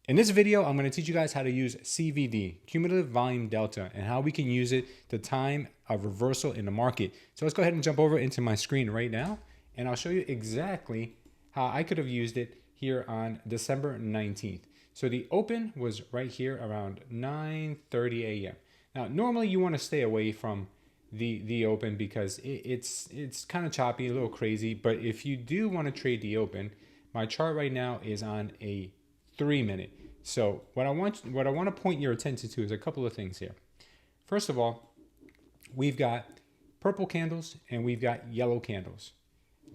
In this video, I'm going to teach you guys how to use CVD, Cumulative Volume Delta, and how we can use it to time a reversal in the market. So let's go ahead and jump over into my screen right now, and I'll show you exactly how I could have used it here on December 19th. So the open was right here around 9:30 a.m. Now, normally you want to stay away from the open because it's kind of choppy, a little crazy. But if you do want to trade the open, my chart right now is on a 3 minute. So what I want to point your attention to is a couple of things here. First of all, we've got purple candles and we've got yellow candles.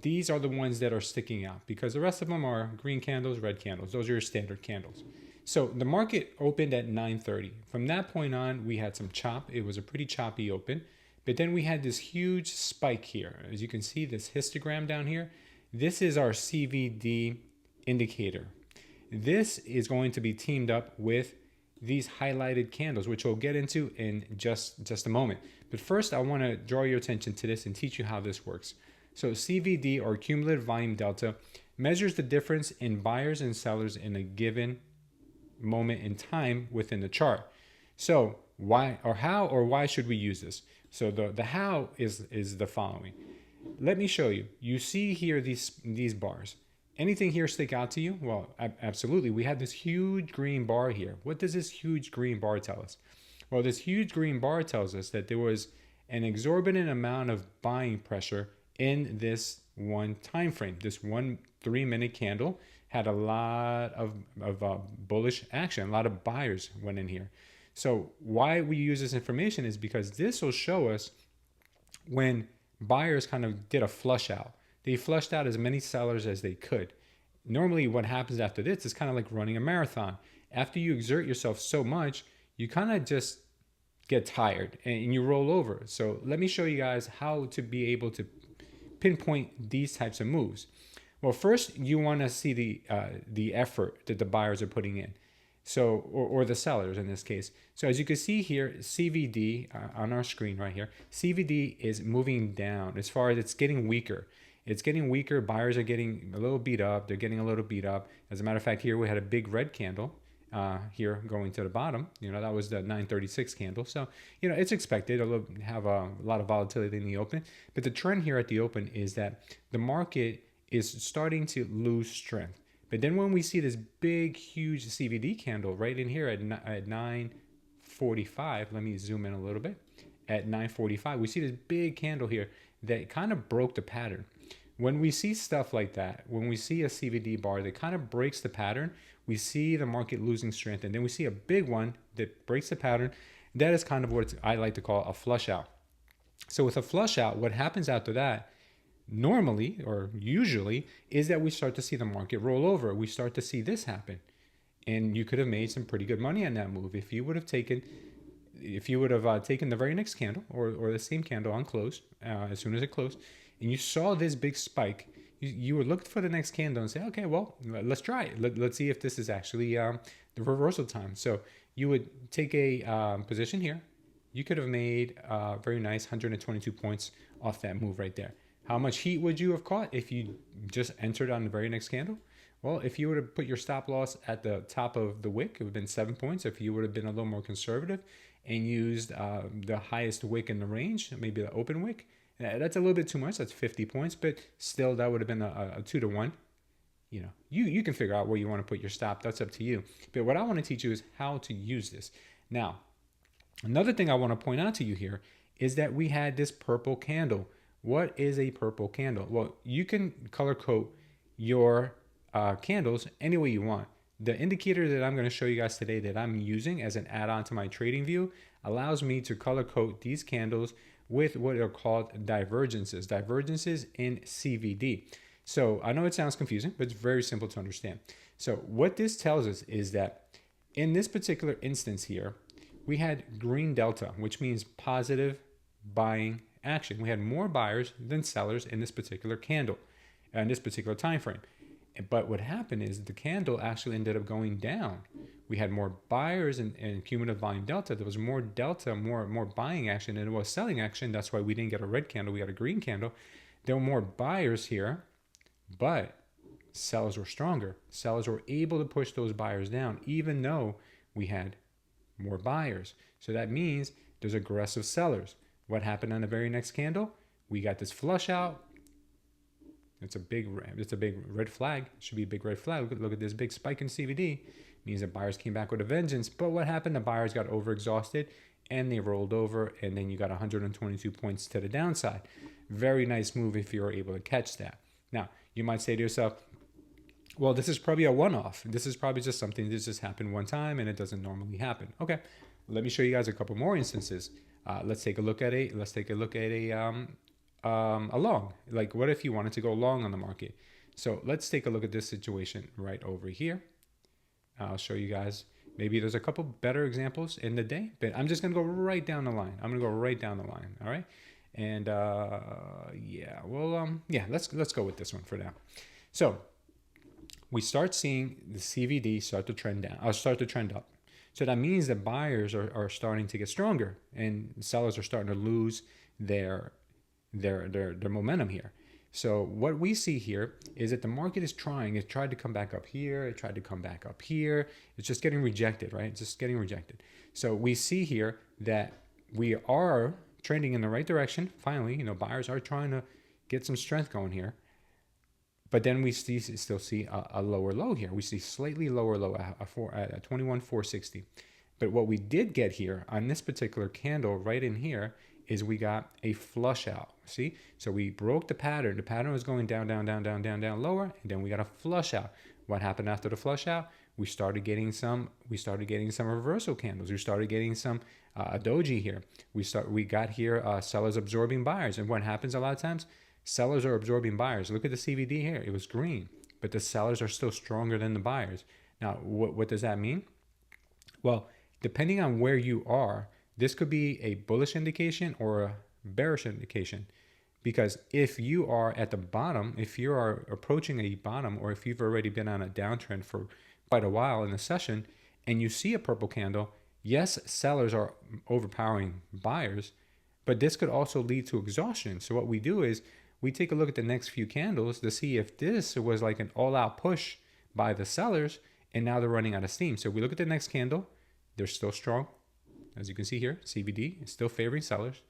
These are the ones that are sticking out because the rest of them are green candles, red candles. Those are your standard candles. So the market opened at 9:30. From that point on, we had some chop. It was a pretty choppy open. But then we had this huge spike here. As you can see, this histogram down here, this is our CVD indicator. This is going to be teamed up with these highlighted candles, which we'll get into in just a moment. But first, I want to draw your attention to this and teach you how this works. So CVD, or Cumulative Volume Delta, measures the difference in buyers and sellers in a given moment in time within the chart. So why or how or why should we use this? So the how is the following. Let me show you. You see here these bars. Anything here stick out to you? Well, absolutely. We have this huge green bar here. What does this huge green bar tell us? Well, this huge green bar tells us that there was an exorbitant amount of buying pressure in this one time frame. This 1 3-minute candle had a lot of bullish action. A lot of buyers went in here. So why we use this information is because this will show us when buyers kind of did a flush out. They flushed out as many sellers as they could. Normally what happens after this is kind of like running a marathon. After you exert yourself so much, you kind of just get tired and you roll over. So let me show you guys how to be able to pinpoint these types of moves. Well, first you want to see the effort that the buyers are putting in. So, or the sellers in this case. So as you can see here, CVD on our screen right here, CVD is moving down as far as it's getting weaker. It's getting weaker. Buyers are getting a little beat up. They're getting a little beat up. As a matter of fact, here we had a big red candle here going to the bottom. That was the 936 candle. So, it's expected to have a lot of volatility in the open. But the trend here at the open is that the market is starting to lose strength. But then when we see this big, huge CVD candle right in here at 9:45, let me zoom in a little bit. At 9:45, we see this big candle here that kind of broke the pattern. When we see stuff like that, when we see a CVD bar that kind of breaks the pattern, we see the market losing strength. And then we see a big one that breaks the pattern. That is kind of what I like to call a flush out. So with a flush out, what happens after that normally or usually is that we start to see the market roll over. We start to see this happen. And you could have made some pretty good money on that move if you would have taken the very next candle or the same candle on close as soon as it closed, and you saw this big spike. You would look for the next candle and say, okay, well, let's try it. Let's see if this is actually the reversal time. So you would take a position here. You could have made a very nice 122 points off that move right there. How much heat would you have caught if you just entered on the very next candle? Well, if you would have put your stop loss at the top of the wick, it would have been 7 points. If you would have been a little more conservative and used the highest wick in the range, maybe the open wick, that's a little bit too much. That's 50 points, but still that would have been a 2-to-1. You can figure out where you want to put your stop. That's up to you. But what I want to teach you is how to use this. Now, another thing I want to point out to you here is that we had this purple candle. What is a purple candle? Well, you can color code your candles any way you want. The indicator that I'm going to show you guys today that I'm using as an add-on to my trading view allows me to color code these candles with what are called divergences in CVD. So I know it sounds confusing, but it's very simple to understand. So what this tells us is that in this particular instance here, we had green delta, which means positive buying action. We had more buyers than sellers in this particular candle and this particular time frame. But what happened is the candle actually ended up going down. We had more buyers in cumulative volume delta. There was more delta, more buying action than it was selling action. That's why we didn't get a red candle. We got a green candle. There were more buyers here, but sellers were stronger. Sellers were able to push those buyers down, even though we had more buyers. So that means there's aggressive sellers. What happened on the very next candle? We got this flush out. It's a big red flag. It should be a big red flag. Look at this big spike in CVD. It means that buyers came back with a vengeance. But what happened? The buyers got overexhausted and they rolled over, and then you got 122 points to the downside. Very nice move if you were able to catch that. Now, you might say to yourself, well, this is probably a one-off. This is probably just something that just happened one time and it doesn't normally happen. Okay, let me show you guys a couple more instances. Let's take a look at a long. Like, what if you wanted to go long on the market? So let's take a look at this situation right over here. I'll show you guys. Maybe there's a couple better examples in the day, but I'm just gonna go right down the line. I'm gonna go right down the line. All right, and let's go with this one for now. So we start seeing the CVD start to trend down, or start to trend up. So that means that buyers are starting to get stronger, and sellers are starting to lose their momentum here. So what we see here is that the market is trying. It tried to come back up here. It tried to come back up here. It's just getting rejected, right? It's just getting rejected. So we see here that we are trending in the right direction. Finally, buyers are trying to get some strength going here. But then we still see a lower low here. We see slightly lower low at 21,460. But what we did get here on this particular candle right in here is we got a flush out. See? So we broke the pattern. The pattern was going down, down, down, down, down, down, lower, and then we got a flush out. What happened after the flush out? We started getting some reversal candles. We started getting some a doji here. We got here sellers absorbing buyers. And what happens a lot of times? Sellers are absorbing buyers. Look at the CVD here. It was green, but the sellers are still stronger than the buyers. Now, what does that mean? Well, depending on where you are, this could be a bullish indication or a bearish indication. Because if you are at the bottom, if you are approaching a bottom, or if you've already been on a downtrend for quite a while in the session and you see a purple candle, yes, sellers are overpowering buyers, but this could also lead to exhaustion. So what we do is we take a look at the next few candles to see if this was like an all-out push by the sellers and now they're running out of steam. So we look at the next candle, they're still strong. As you can see here, CVD is still favoring sellers.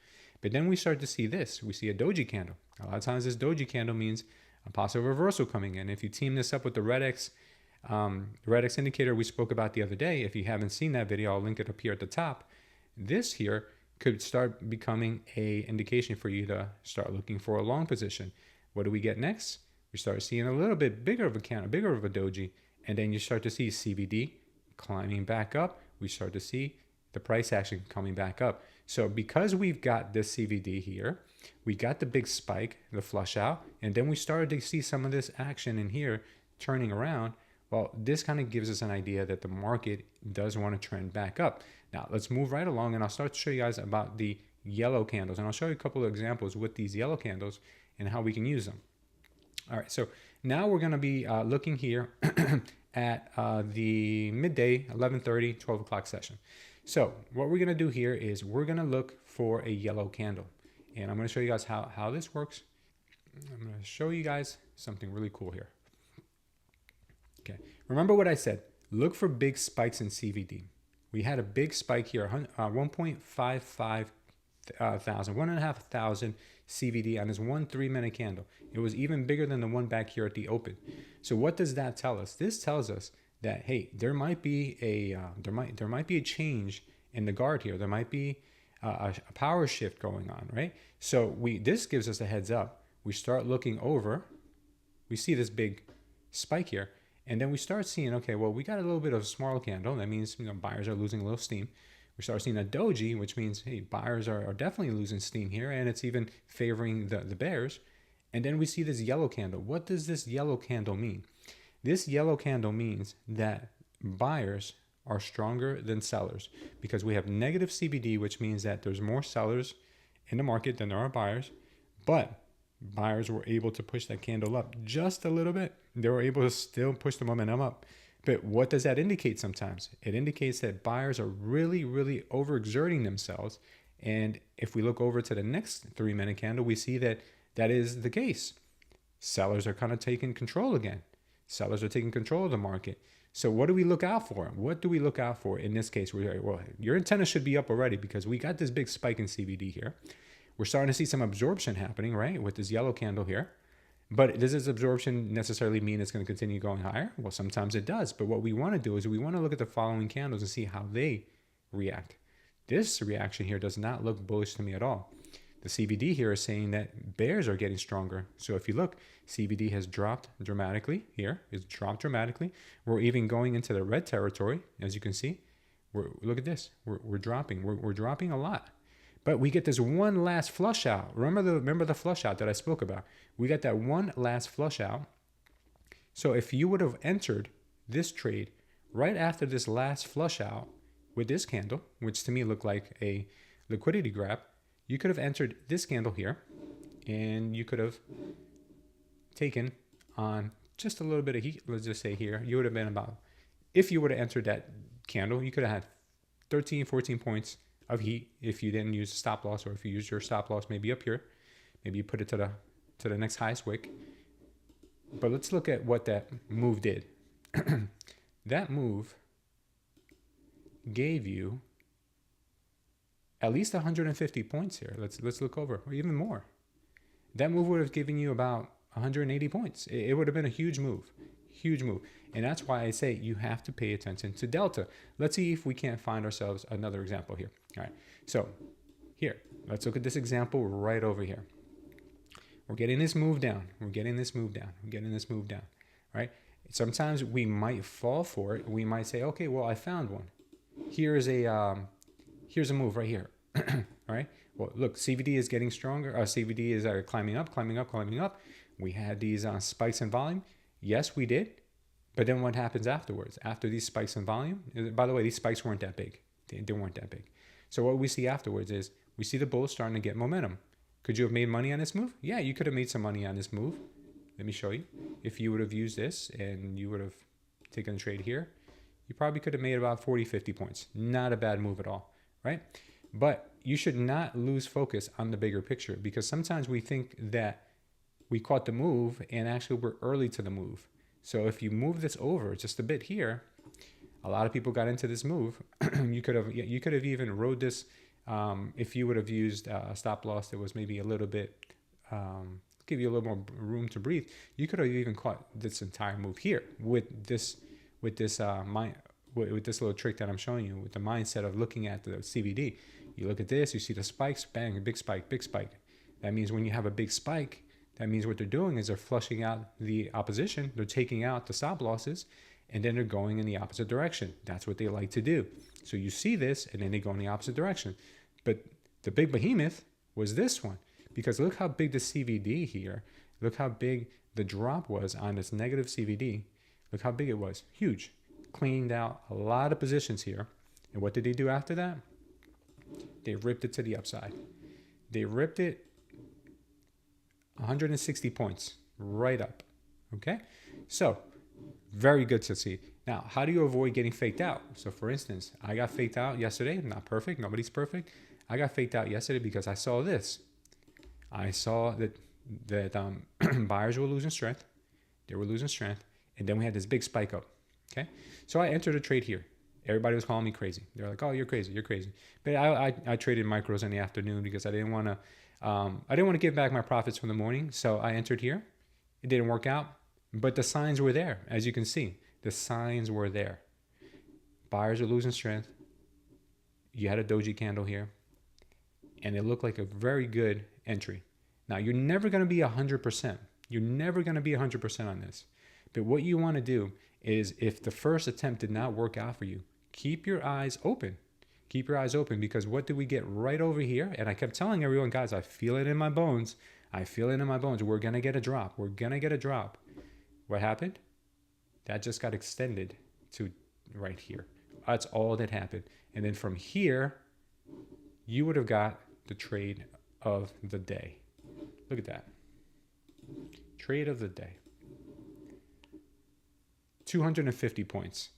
But then we start to see this. We see a doji candle. A lot of times this doji candle means a possible reversal coming in. If you team this up with the red X indicator we spoke about the other day, if you haven't seen that video, I'll link it up here at the top. This here could start becoming a indication for you to start looking for a long position. What do we get next? We start seeing a little bit bigger of a candle, bigger of a doji, and then you start to see CVD climbing back up. We start to see the price action coming back up. So because we've got this CVD here, we got the big spike, the flush out, and then we started to see some of this action in here turning around. Well, this kind of gives us an idea that the market does want to trend back up. Now let's move right along, and I'll start to show you guys about the yellow candles, and I'll show you a couple of examples with these yellow candles and how we can use them. All right, so now we're going to be looking here at the midday 11:30, 12 o'clock session. So what we're going to do here is we're going to look for a yellow candle, and I'm going to show you guys how this works. I'm going to show you guys something really cool here. Okay, remember what I said. Look for big spikes in CVD. We had a big spike here, 1.55 thousand, 1,500 CVD on this 1 3-minute candle. It was even bigger than the one back here at the open. So what does that tell us? This tells us that, hey, there might be a change in the guard here. There might be a power shift going on, right? So this gives us a heads up. We start looking over. We see this big spike here. And then we start seeing, okay, well, we got a little bit of a small candle. That means, buyers are losing a little steam. We start seeing a doji, which means, hey, buyers are definitely losing steam here, and it's even favoring the bears. And then we see this yellow candle. What does this yellow candle mean? This yellow candle means that buyers are stronger than sellers because we have negative CVD, which means that there's more sellers in the market than there are buyers, but buyers were able to push that candle up just a little bit. They were able to still push the momentum up. But what does that indicate sometimes? It indicates that buyers are really, really overexerting themselves. And if we look over to the next 3-minute candle, we see that that is the case. Sellers are kind of taking control again. Sellers are taking control of the market. So what do we look out for? What do we look out for in this case? Well, your antenna should be up already because we got this big spike in CVD here. We're starting to see some absorption happening, right, with this yellow candle here. But does this absorption necessarily mean it's going to continue going higher? Well, sometimes it does. But what we want to do is we want to look at the following candles and see how they react. This reaction here does not look bullish to me at all. The CVD here is saying that bears are getting stronger. So if you look, CVD has dropped dramatically here. It's dropped dramatically. We're even going into the red territory, as you can see. Look at this. We're dropping. We're dropping a lot. But we get this one last flush out. Remember the flush out that I spoke about. We got that one last flush out. So if you would have entered this trade right after this last flush out with this candle, which to me looked like a liquidity grab, you could have entered this candle here and you could have taken on just a little bit of heat. Let's just say here, you would have been about, if you would have entered that candle, you could have had 13, 14 points of heat if you didn't use a stop loss, or if you use your stop loss maybe up here, maybe you put it to the next highest wick. But let's look at what that move did. That move gave you at least 150 points here. Let's look over, or even more. That move would have given you about 180 points. It would have been a huge move. Huge move. And that's why I say you have to pay attention to Delta. Let's see if we can't find ourselves another example here. All right. So here, let's look at this example right over here. We're getting this move down. We're getting this move down. We're getting this move down. Right? Sometimes we might fall for it. We might say, okay, well, I found one. Here's a move right here. All right. Well, look, CVD is getting stronger. CVD is climbing up, climbing up, climbing up. We had these spikes in volume. Yes, we did. But then what happens afterwards? After these spikes in volume, by the way, these spikes weren't that big. They weren't that big. So what we see afterwards is we see the bulls starting to get momentum. Could you have made money on this move? Yeah, you could have made some money on this move. Let me show you. If you would have used this and you would have taken a trade here, you probably could have made about 40, 50 points. Not a bad move at all, right? But you should not lose focus on the bigger picture, because sometimes we think that we caught the move and actually we're early to the move. So if you move this over just a bit here, a lot of people got into this move. You could have even rode this if you would have used a stop loss that was maybe a little bit, give you a little more room to breathe. You could have even caught this entire move here with this little trick that I'm showing you, with the mindset of looking at the CVD. You look at this, you see the spikes, bang, a big spike, big spike. That means when you have a big spike, that means what they're doing is they're flushing out the opposition. They're taking out the stop losses, and then they're going in the opposite direction. That's what they like to do. So you see this, and then they go in the opposite direction. But the big behemoth was this one, because look how big the CVD here, look how big the drop was on this negative CVD. Look how big it was, huge. Cleaned out a lot of positions here. And what did they do after that? They ripped it to the upside. They ripped it 160 points right up. Okay, so very good to see. Now, how do you avoid getting faked out? So for instance, I got faked out yesterday. Not perfect, nobody's perfect. I got faked out yesterday because I saw this. I saw that buyers were losing strength. They were losing strength, and then we had this big spike up. Okay, so I entered a trade here. Everybody was calling me crazy. They're like, "Oh, you're crazy, you're crazy." But I traded micros in the afternoon because I didn't want to give back my profits from the morning. So I entered here. It didn't work out, but the signs were there, as you can see. The signs were there. Buyers are losing strength. You had a doji candle here, and it looked like a very good entry. Now, you're never going to be 100%. You're never going to be 100% on this. But what you want to do is, if the first attempt did not work out for you, keep your eyes open. Keep your eyes open, because what did we get right over here? And I kept telling everyone, guys, I feel it in my bones. I feel it in my bones. We're going to get a drop. We're going to get a drop. What happened? That just got extended to right here. That's all that happened. And then from here, you would have got the trade of the day. Look at that. Trade of the day. 250 points.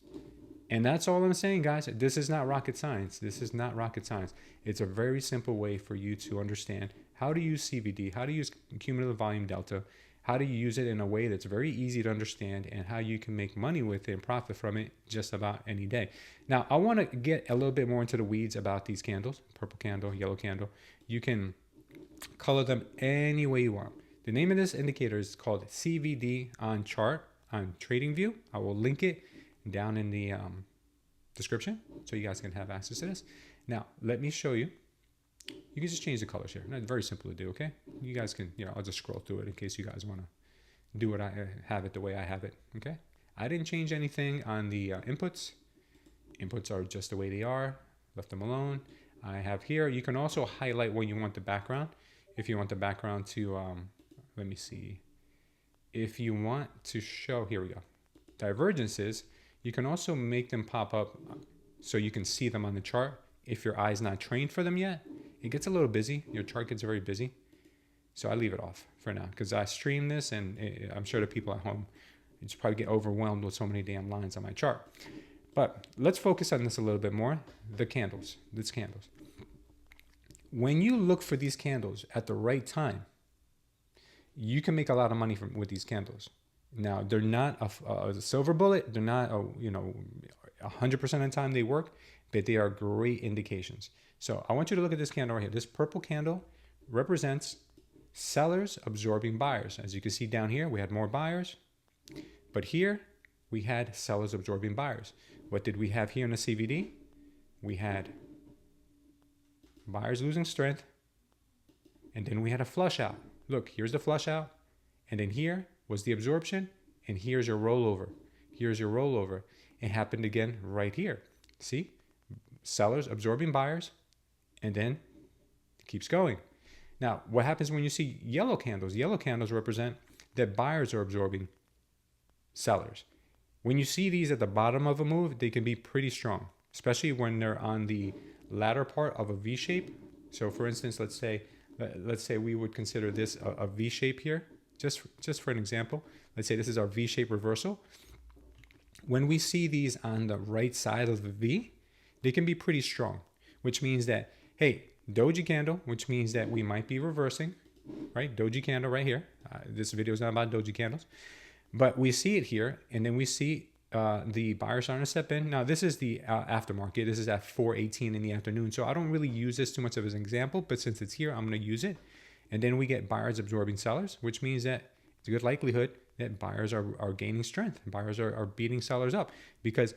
And that's all I'm saying, guys. This is not rocket science. This is not rocket science. It's a very simple way for you to understand how to use CVD, how to use cumulative volume delta, how to use it in a way that's very easy to understand, and how you can make money with it and profit from it just about any day. Now, I want to get a little bit more into the weeds about these candles, purple candle, yellow candle. You can color them any way you want. The name of this indicator is called CVD on TradingView. I will link it down in the description so you guys can have access to this. Now, let me show you. You can just change the colors here. It's very simple to do, okay? You guys can, I'll just scroll through it in case you guys want to do what I have it the way I have it, okay? I didn't change anything on the inputs. Inputs are just the way they are. Left them alone. I have here, you can also highlight when you want the background. If you want the background to, let me see. If you want to show, here we go, divergences, you can also make them pop up so you can see them on the chart. If your eye's not trained for them yet, it gets a little busy. Your chart gets very busy. So I leave it off for now because I stream this, and I'm sure the people at home just probably get overwhelmed with so many damn lines on my chart. But let's focus on this a little bit more. The candles, these candles. When you look for these candles at the right time, you can make a lot of money with these candles. Now, they're not a silver bullet. They're not, 100% of the time they work, but they are great indications. So I want you to look at this candle right here. This purple candle represents sellers absorbing buyers. As you can see down here, we had more buyers, but here we had sellers absorbing buyers. What did we have here in the CVD? We had buyers losing strength, and then we had a flush out. Look, here's the flush out, and then here was the absorption, and here's your rollover. Here's your rollover. It happened again right here. See? Sellers absorbing buyers, and then it keeps going. Now, what happens when you see yellow candles? Yellow candles represent that buyers are absorbing sellers. When you see these at the bottom of a move, they can be pretty strong, especially when they're on the latter part of a V shape. So for instance, let's say we would consider this a V shape here, just for an example. Let's say this is our V shape reversal. When we see these on the right side of the V, they can be pretty strong, which means that, hey, doji candle, which means that we might be reversing, right? Doji candle right here. This video is not about doji candles, but we see it here, and then we see the buyers starting to step in. Now, this is the aftermarket. This is at 4:18 in the afternoon, so I don't really use this too much of as an example, but since it's here, I'm going to use it. And then we get buyers absorbing sellers, which means that it's a good likelihood that buyers are gaining strength. Buyers are beating sellers up, because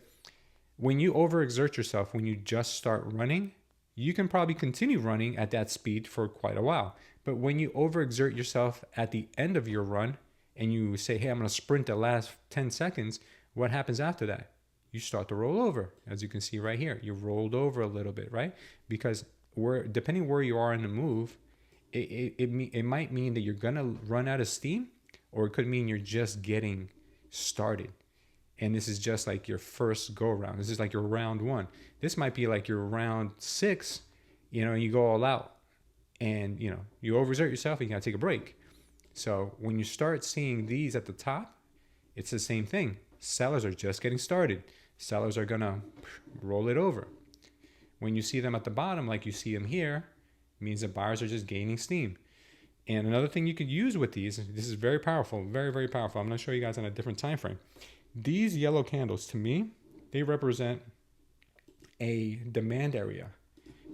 when you overexert yourself, when you just start running, you can probably continue running at that speed for quite a while. But when you overexert yourself at the end of your run and you say, hey, I'm going to sprint the last 10 seconds, what happens after that? You start to roll over. As you can see right here, you rolled over a little bit, right? Because depending where you are in the move, it might mean that you're going to run out of steam, or it could mean you're just getting started. And this is just like your first go around. This is like your round one. This might be like your round 6, and you go all out, and you overexert yourself and you gotta take a break. So when you start seeing these at the top, it's the same thing. Sellers are just getting started. Sellers are gonna roll it over. When you see them at the bottom, like you see them here, it means that buyers are just gaining steam. And another thing you could use with these, this is very powerful, very, very powerful. I'm gonna show you guys on a different time frame. These yellow candles, to me, they represent a demand area.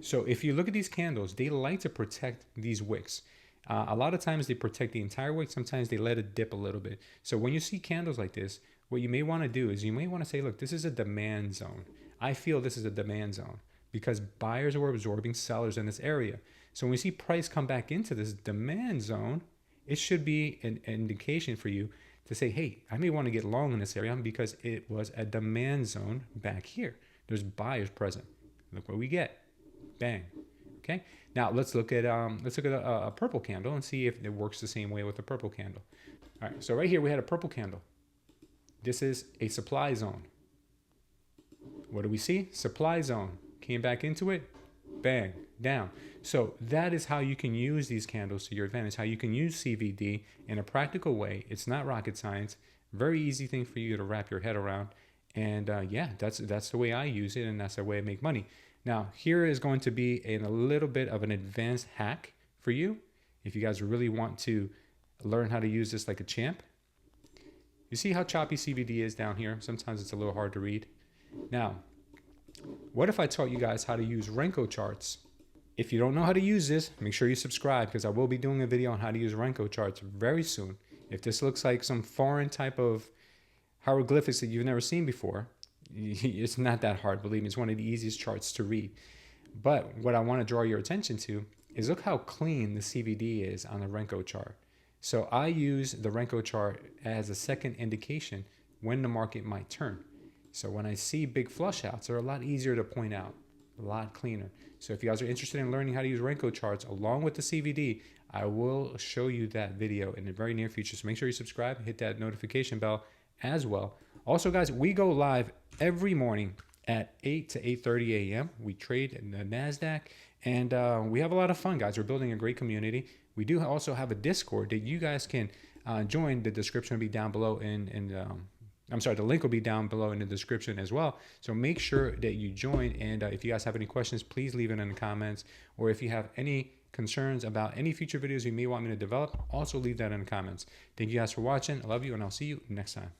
So if you look at these candles, they like to protect these wicks. A lot of times they protect the entire wick. Sometimes they let it dip a little bit. So when you see candles like this, what you may want to do is you may want to say, look, this is a demand zone. I feel this is a demand zone because buyers were absorbing sellers in this area. So when we see price come back into this demand zone, it should be an indication for you to say, hey, I may want to get long in this area because it was a demand zone back here. There's buyers present. Look what we get. Bang. Okay. Now let's look at a purple candle and see if it works the same way with the purple candle. All right. So right here we had a purple candle. This is a supply zone. What do we see? Supply zone. Came back into it. Bang. Down. So that is how you can use these candles to your advantage, how you can use CVD in a practical way. It's not rocket science. Very easy thing for you to wrap your head around. And yeah, that's the way I use it, and that's the way I make money. Now, here is going to be a little bit of an advanced hack for you. If you guys really want to learn how to use this like a champ. You see how choppy CVD is down here? Sometimes it's a little hard to read. Now, what if I taught you guys how to use Renko charts? If you don't know how to use this, make sure you subscribe, because I will be doing a video on how to use Renko charts very soon. If this looks like some foreign type of hieroglyphics that you've never seen before, it's not that hard, believe me. It's one of the easiest charts to read. But what I want to draw your attention to is look how clean the CVD is on the Renko chart. So I use the Renko chart as a second indication when the market might turn. So when I see big flush outs, they're a lot easier to point out, a lot cleaner. So if you guys are interested in learning how to use Renko charts along with the CVD, I will show you that video in the very near future. So make sure you subscribe and hit that notification bell as well. Also, guys, we go live every morning at 8 to 8:30 a.m. We trade in the NASDAQ, and we have a lot of fun, guys. We're building a great community. We do also have a Discord that you guys can join. The description will be down below the link will be down below in the description as well. So make sure that you join. And if you guys have any questions, please leave it in the comments. Or if you have any concerns about any future videos you may want me to develop, also leave that in the comments. Thank you guys for watching. I love you, and I'll see you next time.